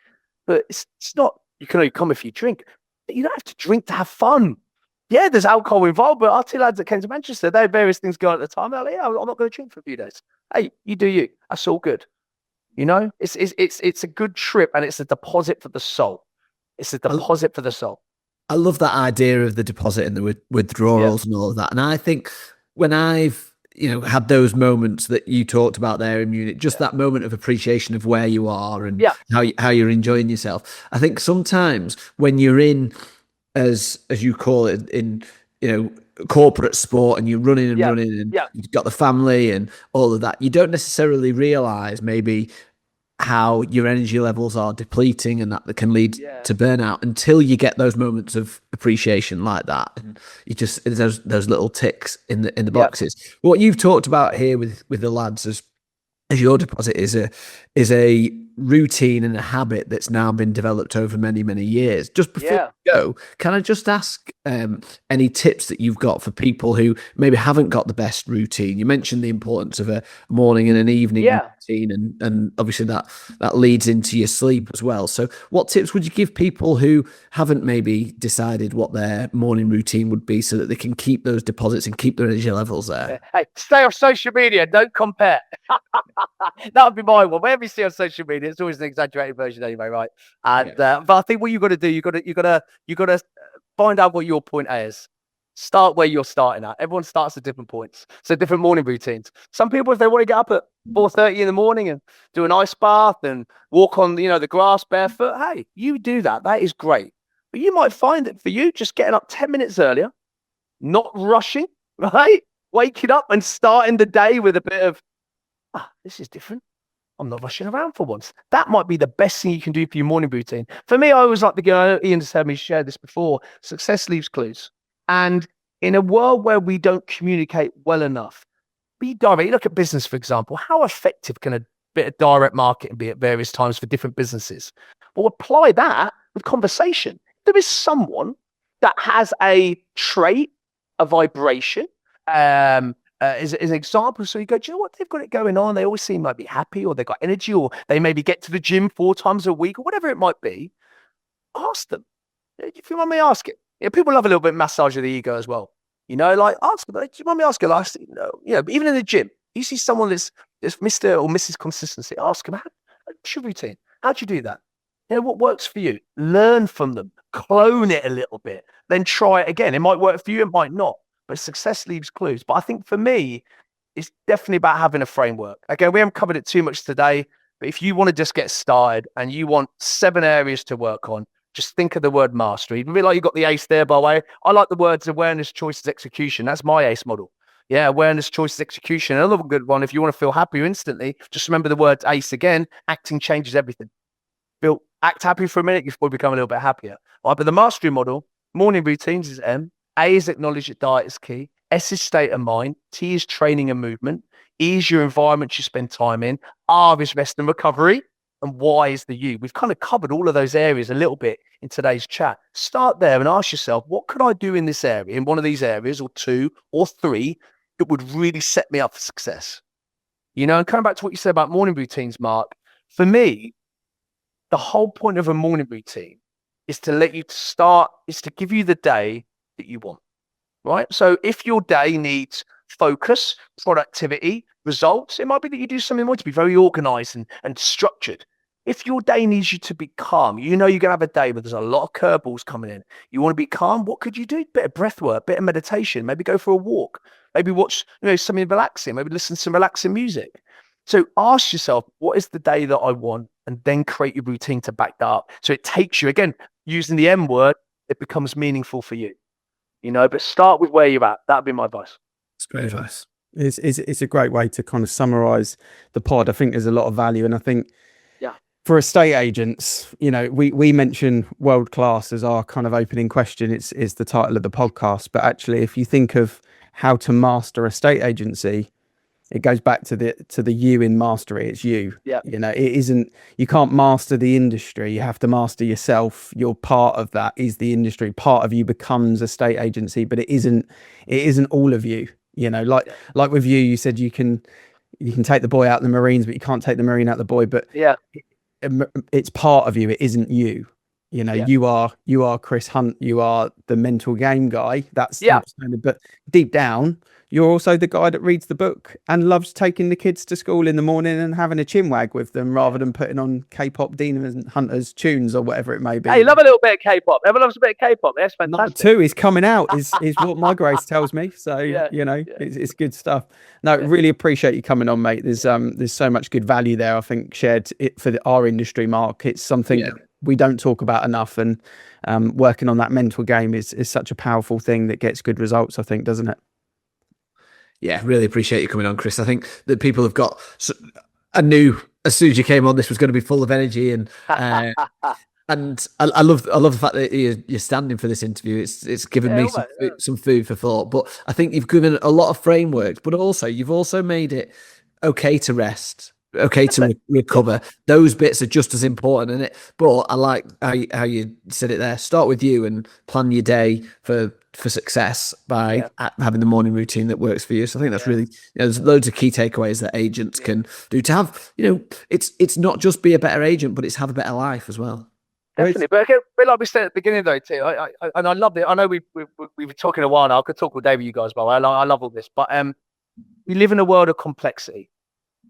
but it's not You can only come if you drink. But you don't have to drink to have fun. Yeah, there's alcohol involved, but our two lads that came to Manchester, they had various things going at the time. They're like, yeah, I'm not going to drink for a few days. Hey, you do you. That's all good. You know, it's a good trip, and it's a deposit for the soul. It's a deposit for the soul. I love that idea of the deposit and the withdrawals and all of that. And I think when I've, had those moments that you talked about there in Munich, just that moment of appreciation of where you are and how you're enjoying yourself. I think sometimes when you're in, as you call it, in, corporate sport, and you're running and running, and you've got the family and all of that, you don't necessarily realize maybe how your energy levels are depleting, and that can lead to burnout until you get those moments of appreciation like that. And you just, those little ticks in the boxes. What you've talked about here with the lads as your deposit is a routine and a habit that's now been developed over many, many years. Just before we go, can I just ask any tips that you've got for people who maybe haven't got the best routine? You mentioned the importance of a morning and an evening routine, and obviously that leads into your sleep as well. So what tips would you give people who haven't maybe decided what their morning routine would be, so that they can keep those deposits and keep their energy levels there? Hey, stay off social media. Don't compare. That would be my one. Whatever you see on social media, it's always an exaggerated version anyway, right? And but I think what you got to do, you got to find out what your point A is. Start where you're starting at. Everyone starts at different points, so different morning routines. Some people, if they want to get up at 4:30 in the morning and do an ice bath and walk on, the grass barefoot, hey, you do that. That is great. But you might find that for you, just getting up 10 minutes earlier, not rushing, right? Waking up and starting the day with a bit of, this is different. I'm not rushing around for once. That might be the best thing you can do for your morning routine. For me, I always like to go, I know Ian has heard me share this before, success leaves clues. And in a world where we don't communicate well enough, be direct. You look at business, for example. How effective can a bit of direct marketing be at various times for different businesses? Well, apply that with conversation. There is someone that has a trait, a vibration, is an example. So you go, do you know what? They've got it going on. They always seem like be happy, or they've got energy, or they maybe get to the gym 4 times a week, or whatever it might be. Ask them. If you want me asking, people love a little bit of massage of the ego as well. Ask them. Do you want me asking? Even in the gym, you see someone that's Mr. or Mrs. Consistency. Ask them, what's your routine? How do you do that? What works for you? Learn from them. Clone it a little bit. Then try it again. It might work for you. It might not. But success leaves clues. But I think for me, it's definitely about having a framework. Again, we haven't covered it too much today, but if you want to just get started and you want 7 areas to work on, just think of the word mastery. You like you got the ACE there, by the way. I like the words awareness, choices, execution. That's my ACE model. Yeah, awareness, choices, execution. Another good one, if you want to feel happier instantly, just remember the words ACE again. Acting changes everything. Act happy for a minute, you'll become a little bit happier. All right, but the mastery model, morning routines is M. A is acknowledge that diet is key. S is state of mind. T is training and movement. E is your environment you spend time in. R is rest and recovery. And Y is the U. We've kind of covered all of those areas a little bit in today's chat. Start there and ask yourself, what could I do in this area, in one of these areas, or 2 or 3, that would really set me up for success? And coming back to what you said about morning routines, Mark, for me, the whole point of a morning routine is to give you the day that you want, right? So if your day needs focus, productivity, results, it might be that you do something more to be very organized and structured. If your day needs you to be calm, you're going to have a day where there's a lot of curveballs coming in. You want to be calm, what could you do? Bit of breath work, bit of meditation, maybe go for a walk, maybe watch something relaxing, maybe listen to some relaxing music. So ask yourself, what is the day that I want? And then create your routine to back that up. So it takes you, again, using the M word, it becomes meaningful for you. But start with where you're at. That'd be my advice. It's great advice. It's a great way to kind of summarize the pod. I think there's a lot of value, and I think for estate agents, we mention world class as our kind of opening question. It's the title of the podcast, but actually, if you think of how to master estate agency, it goes back to the you in mastery. It's you. Yeah. It isn't. You can't master the industry. You have to master yourself. You're part of that. Is the industry part of you becomes estate agency, but it isn't. It isn't all of you. Like with you, you said you can take the boy out of the Marines, but you can't take the Marine out of the boy. But yeah, it's part of you. It isn't you. You know, you are Chris Hunt, you are the mental game guy. That's but deep down, you're also the guy that reads the book and loves taking the kids to school in the morning and having a chinwag with them rather than putting on K-pop Demon Hunters tunes or whatever it may be. Hey, love a little bit of K-pop. Everyone loves a bit of K-pop. That's fantastic. Number 2 is coming out, is what my Grace tells me. So it's good stuff. No, really appreciate you coming on, mate. There's so much good value there. I think shared it for our industry, Mark. It's something that we don't talk about enough, and working on that mental game is such a powerful thing that gets good results, I think, doesn't it? Yeah, really appreciate you coming on, Chris. I think that people have got. I knew as soon as you came on, this was going to be full of energy, and and I love the fact that you're standing for this interview. It's given me some food for thought. But I think you've given a lot of frameworks, but also you've also made it okay to rest, okay to recover. Those bits are just as important in it. But I like how you said it there. Start with you and plan your day for success by having the morning routine that works for you. So I think that's really, there's loads of key takeaways that agents can do to have, it's not just be a better agent, but it's have a better life as well. Definitely. But like we said at the beginning though, too, and I love it. I know we were talking a while now. I could talk all day with you guys, by the way. I love all this, but we live in a world of complexity,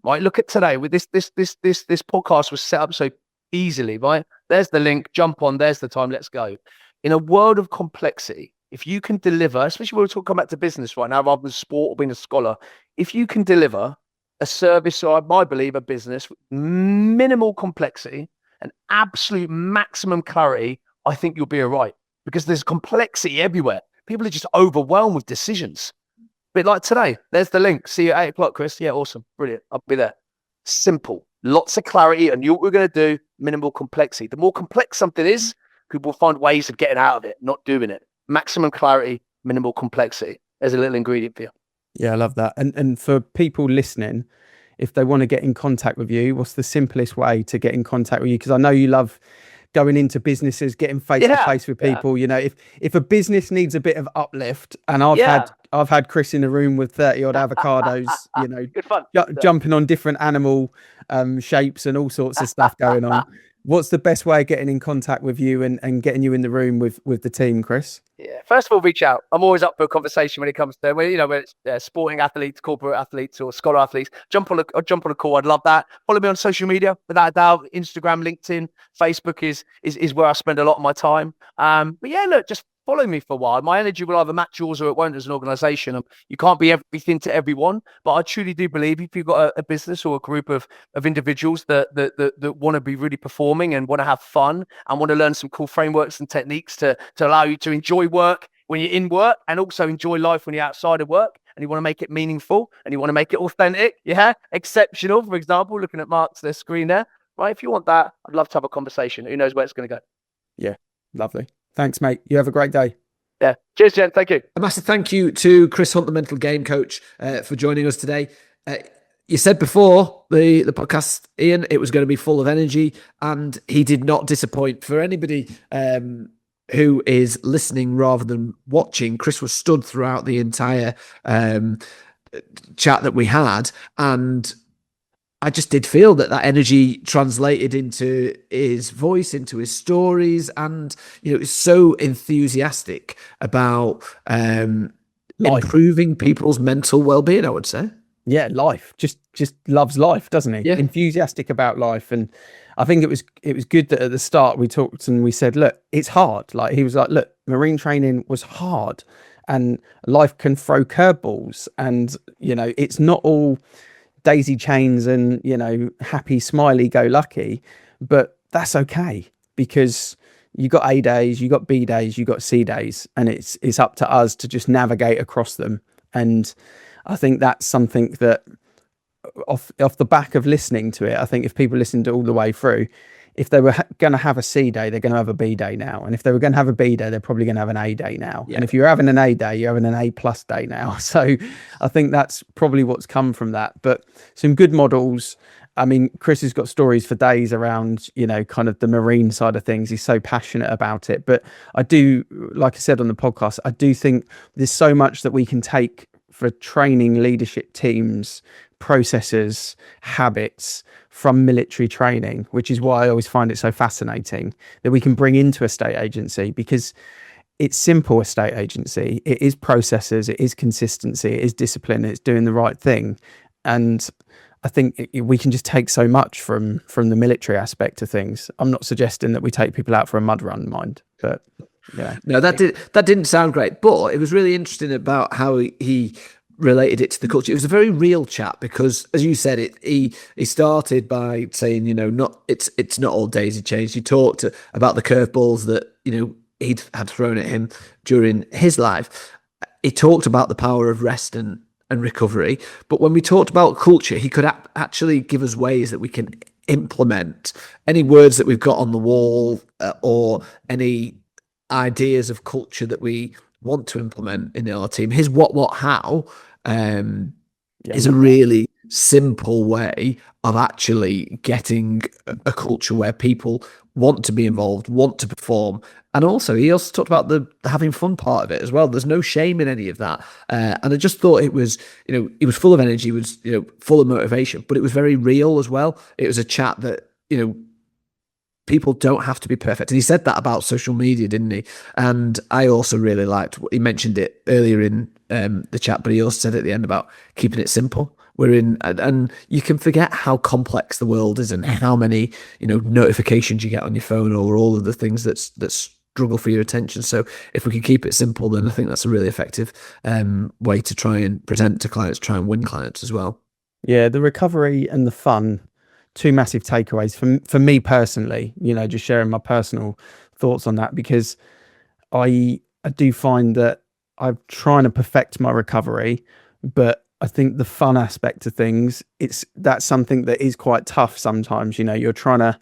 right? Look at today with this podcast was set up so easily, right? There's the link, jump on, there's the time, let's go. In a world of complexity, if you can deliver, especially when we're talking back to business right now, rather than sport or being a scholar, if you can deliver a service or I believe a business with minimal complexity and absolute maximum clarity, I think you'll be all right, because there's complexity everywhere. People are just overwhelmed with decisions. But like today, there's the link. See you at 8:00, Chris. Yeah, awesome. Brilliant. I'll be there. Simple. Lots of clarity. And you what we're going to do, minimal complexity. The more complex something is, people will find ways of getting out of it, not doing it. Maximum clarity, minimal complexity. There's a little ingredient for you. Yeah, I love that. And for people listening, if they want to get in contact with you, what's the simplest way to get in contact with you? Because I know you love going into businesses, getting face to face with people. If a business needs a bit of uplift, and I've had Chris in the room with 30 odd avocados, good fun. Jumping on different animal shapes and all sorts of stuff going on. What's the best way of getting in contact with you and getting you in the room with the team, Chris? Yeah, first of all, reach out. I'm always up for a conversation when it comes to whether it's sporting athletes, corporate athletes, or scholar athletes. Jump on a call. I'd love that. Follow me on social media, without a doubt. Instagram, LinkedIn, Facebook is where I spend a lot of my time. But yeah, look, just follow me for a while. My energy will either match yours or it won't as an organization. You can't be everything to everyone, but I truly do believe if you've got a business or a group of individuals that want to be really performing and want to have fun and want to learn some cool frameworks and techniques to allow you to enjoy work when you're in work and also enjoy life when you're outside of work, and you want to make it meaningful and you want to make it authentic, exceptional, for example, looking at Mark's screen there, right? If you want that, I'd love to have a conversation. Who knows where it's going to go? Yeah, lovely. Thanks, mate. You have a great day. Yeah. Cheers, Jen. Thank you. A massive thank you to Chris Hunt, the mental game coach, for joining us today. You said before the podcast, Ian, it was going to be full of energy, and he did not disappoint. For anybody who is listening rather than watching, Chris was stood throughout the entire chat that we had, and I just did feel that energy translated into his voice, into his stories, and it's so enthusiastic about improving people's mental well-being, I would say. Yeah, life. Just loves life, doesn't he? Yeah. Enthusiastic about life. And I think it was good that at the start we talked and we said, look, it's hard. Like he was like, look, marine training was hard and life can throw curveballs, and it's not all daisy chains and happy smiley go lucky, but that's okay, because you got A days, you got B days, you got C days, and it's up to us to just navigate across them. And I think that's something that off the back of listening to it, I think if people listened all the way through, if they were going to have a C day, they're going to have a B day now. And if they were going to have a B day, they're probably going to have an A day now. Yeah. And if you're having an A day, you're having an A plus day now. So I think that's probably what's come from that. But some good models. I mean, Chris has got stories for days around, kind of the marine side of things. He's so passionate about it. But I do, like I said on the podcast, I do think there's so much that we can take for training leadership teams processes, habits from military training, which is why I always find it so fascinating that we can bring into a state agency, because it's simple. A state agency, it is processes, it is consistency, it is discipline, it's doing the right thing. And I think we can just take so much from the military aspect of things. I'm not suggesting that we take people out for a mud run, mind, but yeah. No, that didn't sound great, but it was really interesting about how he related it to the culture. It was a very real chat because, as you said, he started by saying, it's not all daisy chains. He talked about the curveballs that he'd had thrown at him during his life. He talked about the power of rest and recovery. But when we talked about culture, he could actually give us ways that we can implement any words that we've got on the wall or any ideas of culture that we want to implement in our team. His what, how is a really simple way of actually getting a culture where people want to be involved, want to perform. And also, he also talked about the having fun part of it as well. There's no shame in any of that. And I just thought it was, he was full of energy, he was, full of motivation, but it was very real as well. It was a chat that, people don't have to be perfect. And he said that about social media, didn't he? And I also really liked what he mentioned it earlier in the chat, but he also said at the end about keeping it simple. And you can forget how complex the world is and how many, notifications you get on your phone or all of the things that struggle for your attention. So if we can keep it simple, then I think that's a really effective way to try and present to clients, try and win clients as well. Yeah, the recovery and the fun, two massive takeaways for me personally, just sharing my personal thoughts on that, because I do find that I'm trying to perfect my recovery, but I think the fun aspect of things, that's something that is quite tough sometimes. You're trying to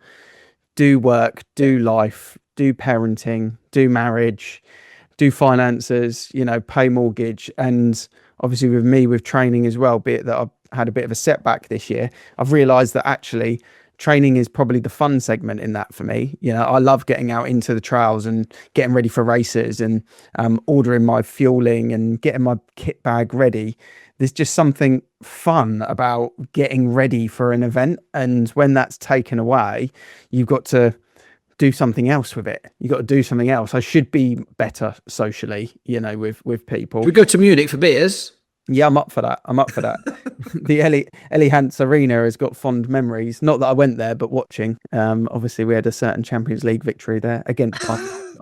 do work, do life, do parenting, do marriage, do finances, pay mortgage. And obviously with me, with training as well, be it that I've had a bit of a setback this year, I've realized that actually training is probably the fun segment in that for me. I love getting out into the trails and getting ready for races and ordering my fueling and getting my kit bag ready. There's just something fun about getting ready for an event. And when that's taken away, you've got to do something else with it. You've got to do something else. I should be better socially, with people. We go to Munich for beers. Yeah, I'm up for that. The Ellie Hants Arena has got fond memories. Not that I went there, but watching. Obviously, we had a certain Champions League victory there against.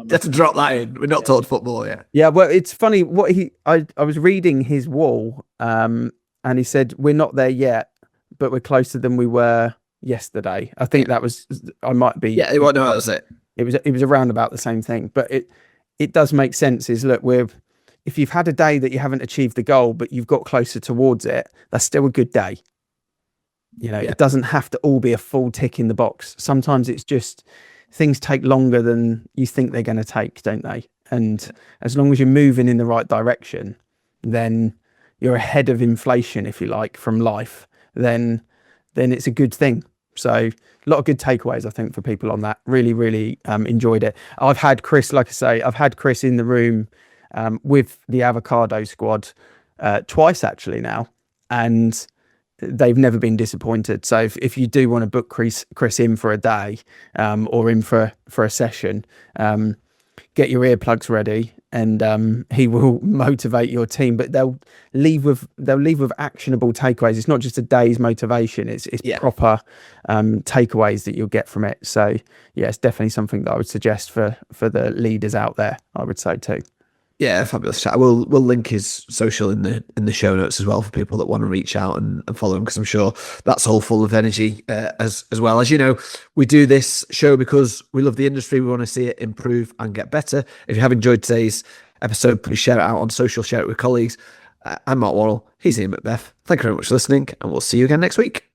Just to drop that in. We're not talking football yet. Yeah, well, it's funny what I was reading his wall, and he said we're not there yet, but we're closer than we were yesterday. I think that was. I might be. Yeah, no, that was it. It was around about the same thing, but it does make sense. If you've had a day that you haven't achieved the goal, but you've got closer towards it, that's still a good day. It doesn't have to all be a full tick in the box. Sometimes it's just things take longer than you think they're going to take, don't they? And as long as you're moving in the right direction, then you're ahead of inflation, if you like, from life, then it's a good thing. So a lot of good takeaways, I think, for people on that. Really, really enjoyed it. I've had Chris in the room with the Avocado squad twice actually now, and they've never been disappointed. So if you do want to book Chris in for a day or in for a session, get your earplugs ready, and he will motivate your team. But they'll leave with actionable takeaways. It's not just a day's motivation. It's proper takeaways that you'll get from it. So yeah, it's definitely something that I would suggest for the leaders out there, I would say too. Yeah, fabulous chat. We'll link his social in the show notes as well for people that want to reach out and follow him, because I'm sure that's all full of energy as well. As you know, we do this show because we love the industry. We want to see it improve and get better. If you have enjoyed today's episode, please share it out on social, share it with colleagues. I'm Mark Worrall. He's Ian Macbeth. Thank you very much for listening, and we'll see you again next week.